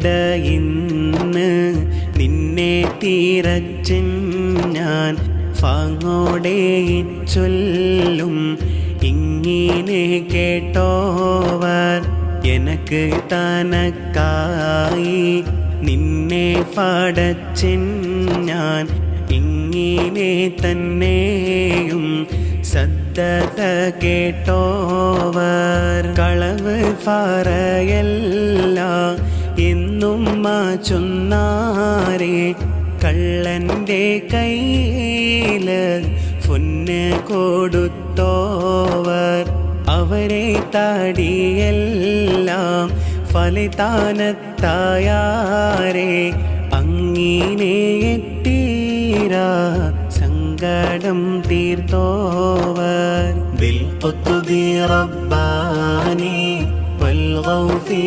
ഫലരേയിടയിന്ന് നിന്നെ തീരച്ചിൻ ഞാൻ ഫാങ്ങോടെ ചൊല്ലും ഇങ്ങനെ കേട്ടോവർ എനക്ക് തനക്കായി നിന്നെ പടച്ചിൻ ഞാൻ ഇങ്ങനെ തന്നെയും സദ്ദത കേട്ടോവർ കളവ് പറയല്ല എന്നും ചൊന്നാരേ കള്ളൻ്റെ കയ്യില് പൊന്ന് കൊടുത്തോവർ അവരെ താടിയെല്ലാം ഫലിതാനത്തായാരേ അങ്ങിനെ എത്തീരാ സങ്കടം തീർത്തോവർ ബിൽ ഖുത്ബി റബ്ബാനി വൽ ഗൗഫി